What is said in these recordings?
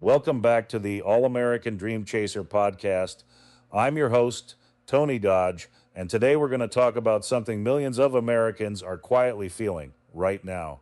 Welcome back to the All American Dream Chaser podcast. I'm your host, Tony Dodge, and today we're going to talk about something millions of Americans are quietly feeling right now.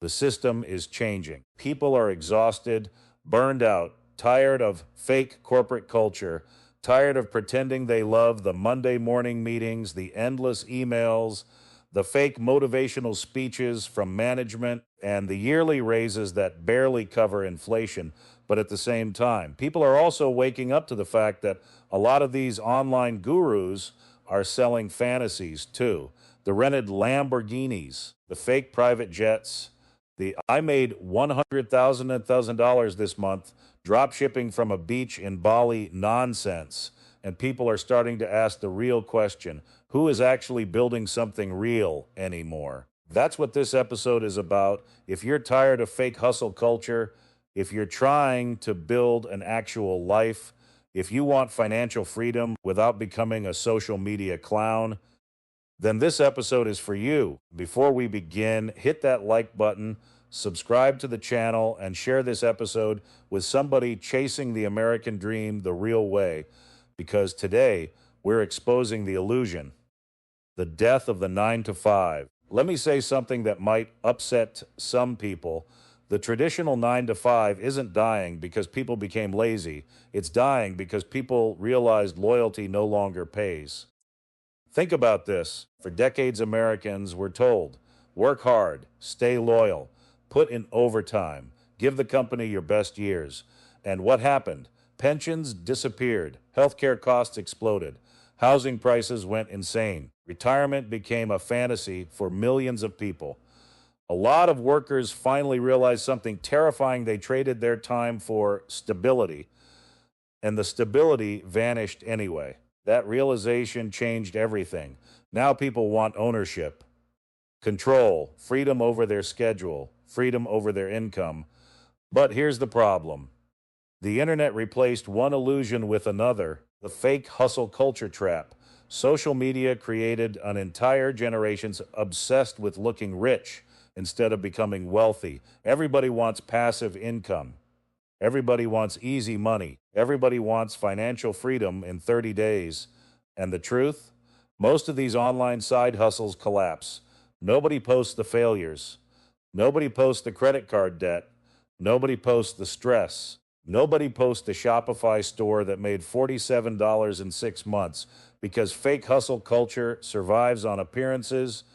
The system is changing. People are exhausted, burned out, tired of fake corporate culture, tired of pretending they love the Monday morning meetings, the endless emails, the fake motivational speeches from management, and the yearly raises that barely cover inflation. But at the same time, people are also waking up to the fact that a lot of these online gurus are selling fantasies too. The rented Lamborghinis, the fake private jets, the I made $100,000 this month drop shipping from a beach in Bali nonsense. And people are starting to ask the real question, who is actually building something real anymore? That's what this episode is about. If you're tired of fake hustle culture, if you're trying to build an actual life, if you want financial freedom without becoming a social media clown, then this episode is for you. Before we begin, hit that like button, subscribe to the channel, and share this episode with somebody chasing the American dream the real way. Because today, we're exposing the illusion, the death of the 9 to 5. Let me say something that might upset some people. The traditional 9 to 5 isn't dying because people became lazy. It's dying because people realized loyalty no longer pays. Think about this. For decades, Americans were told, work hard, stay loyal, put in overtime, give the company your best years. And what happened? Pensions disappeared, healthcare costs exploded, housing prices went insane, retirement became a fantasy for millions of people. A lot of workers finally realized something terrifying. They traded their time for stability, and the stability vanished anyway. That realization changed everything. Now people want ownership, control, freedom over their schedule, freedom over their income. But here's the problem. The internet replaced one illusion with another, the fake hustle culture trap. Social media created an entire generation obsessed with looking rich instead of becoming wealthy. Everybody wants passive income. Everybody wants easy money. Everybody wants financial freedom in 30 days. And the truth? Most of these online side hustles collapse. Nobody posts the failures. Nobody posts the credit card debt. Nobody posts the stress. Nobody posts the Shopify store that made $47 in 6 months because fake hustle culture survives on appearances.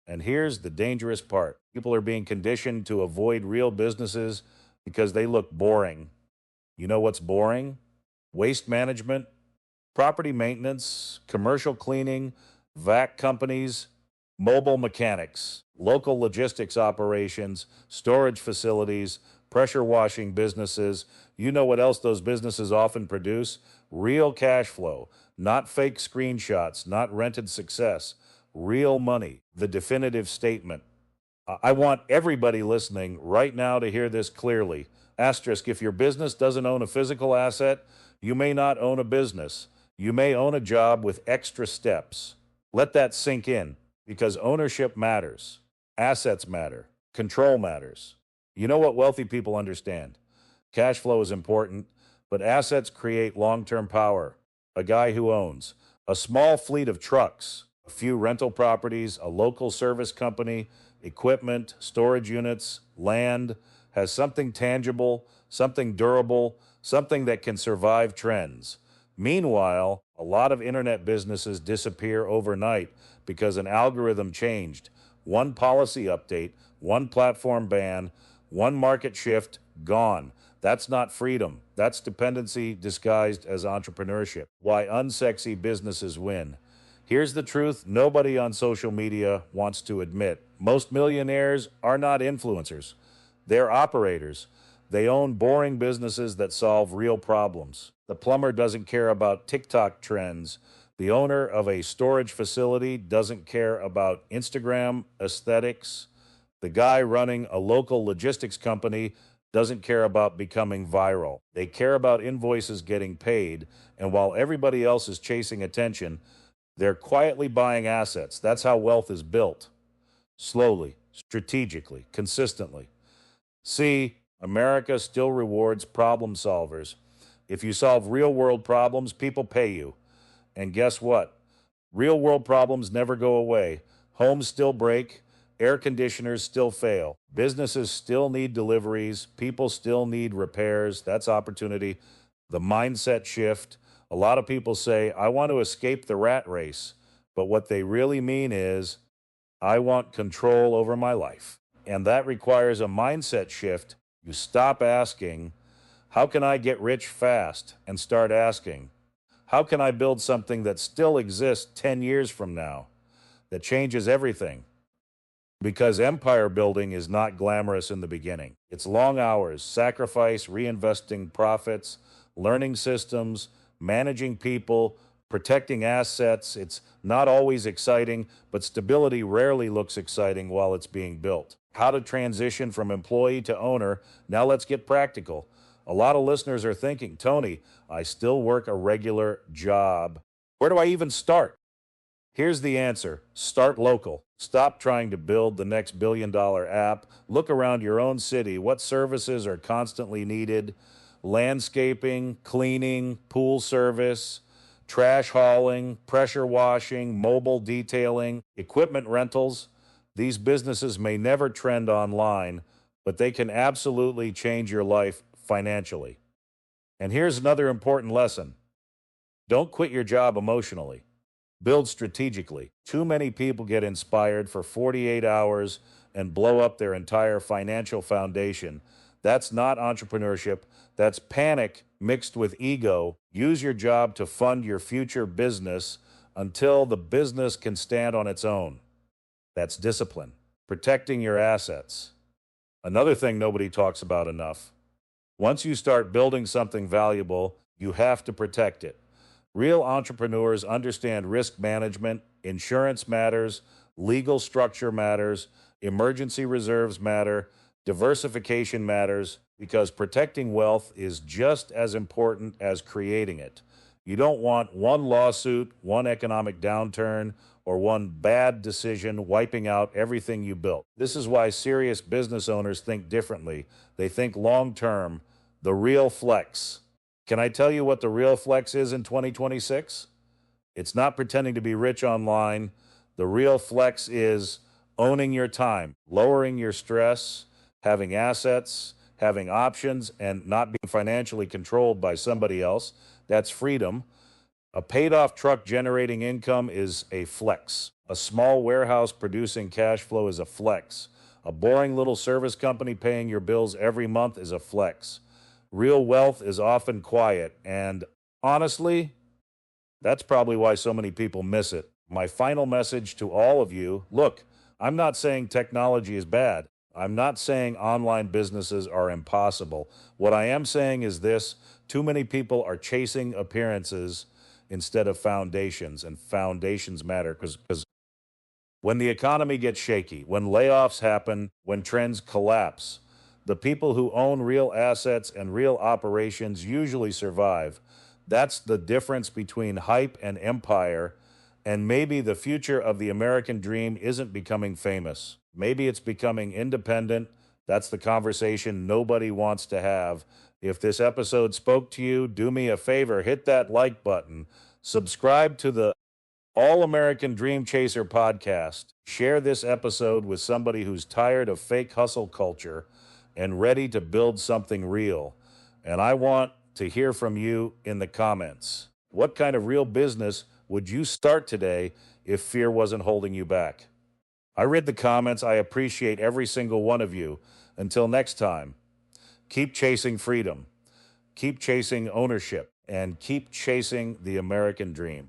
And here's the dangerous part. People are being conditioned to avoid real businesses because they look boring. You know what's boring? Waste management, property maintenance, commercial cleaning, vac companies, mobile mechanics, local logistics operations, storage facilities, pressure washing businesses. You know what else those businesses often produce? Real cash flow, not fake screenshots, not rented success, real money, the definitive statement. I want everybody listening right now to hear this clearly. Asterisk, if your business doesn't own a physical asset, you may not own a business. You may own a job with extra steps. Let that sink in, because ownership matters. Assets matter. Control matters. You know what wealthy people understand? Cash flow is important, but assets create long-term power. A guy who owns a small fleet of trucks, a few rental properties, a local service company, equipment, storage units, land, has something tangible, something durable, something that can survive trends. Meanwhile, a lot of internet businesses disappear overnight because an algorithm changed. One policy update, one platform ban, one market shift, gone. That's not freedom. That's dependency disguised as entrepreneurship. Why unsexy businesses win. Here's the truth nobody on social media wants to admit. Most millionaires are not influencers. They're operators. They own boring businesses that solve real problems. The plumber doesn't care about TikTok trends. The owner of a storage facility doesn't care about Instagram aesthetics. The guy running a local logistics company doesn't care about becoming viral. They care about invoices getting paid, and while everybody else is chasing attention, they're quietly buying assets. That's how wealth is built. Slowly, strategically, consistently. See, America still rewards problem solvers. If you solve real world problems, people pay you. And guess what? Real world problems never go away. Homes still break, air conditioners still fail, businesses still need deliveries, people still need repairs. That's opportunity. The mindset shift. A lot of people say, I want to escape the rat race. But what they really mean is, I want control over my life. And that requires a mindset shift. You stop asking, how can I get rich fast? And start asking, how can I build something that still exists 10 years from now, that changes everything? Because empire building is not glamorous in the beginning. It's long hours, sacrifice, reinvesting profits, learning systems, managing people, protecting assets. It's not always exciting, but stability rarely looks exciting while it's being built. How to transition from employee to owner. Now let's get practical. A lot of listeners are thinking, Tony, I still work a regular job. Where do I even start? Here's the answer. Start local. Stop trying to build the next billion-dollar app. Look around your own city. What services are constantly needed? Landscaping, cleaning, pool service, trash hauling, pressure washing, mobile detailing, equipment rentals. These businesses may never trend online, but they can absolutely change your life financially. And here's another important lesson. Don't quit your job emotionally. Build strategically. Too many people get inspired for 48 hours and blow up their entire financial foundation. That's not entrepreneurship. That's panic mixed with ego. Use your job to fund your future business until the business can stand on its own. That's discipline. Protecting your assets. Another thing nobody talks about enough. Once you start building something valuable, you have to protect it. Real entrepreneurs understand risk management, insurance matters, legal structure matters, emergency reserves matter, diversification matters, because protecting wealth is just as important as creating it. You don't want one lawsuit, one economic downturn, or one bad decision wiping out everything you built. This is why serious business owners think differently. They think long-term, the real flex. Can I tell you what the real flex is in 2026? It's not pretending to be rich online. The real flex is owning your time, lowering your stress, having assets, having options, and not being financially controlled by somebody else. That's freedom. A paid-off truck generating income is a flex. A small warehouse producing cash flow is a flex. A boring little service company paying your bills every month is a flex. Real wealth is often quiet, and honestly, that's probably why so many people miss it. My final message to all of you, look, I'm not saying technology is bad. I'm not saying online businesses are impossible. What I am saying is this: too many people are chasing appearances instead of foundations, and foundations matter because when the economy gets shaky, when layoffs happen, when trends collapse, the people who own real assets and real operations usually survive. That's the difference between hype and empire, and maybe the future of the American dream isn't becoming famous. Maybe it's becoming independent. That's the conversation nobody wants to have. If this episode spoke to you, do me a favor, hit that like button. Subscribe to the All American Dream Chaser podcast. Share this episode with somebody who's tired of fake hustle culture and ready to build something real. And I want to hear from you in the comments. What kind of real business would you start today if fear wasn't holding you back? I read the comments. I appreciate every single one of you. Until next time, keep chasing freedom, keep chasing ownership, and keep chasing the American dream.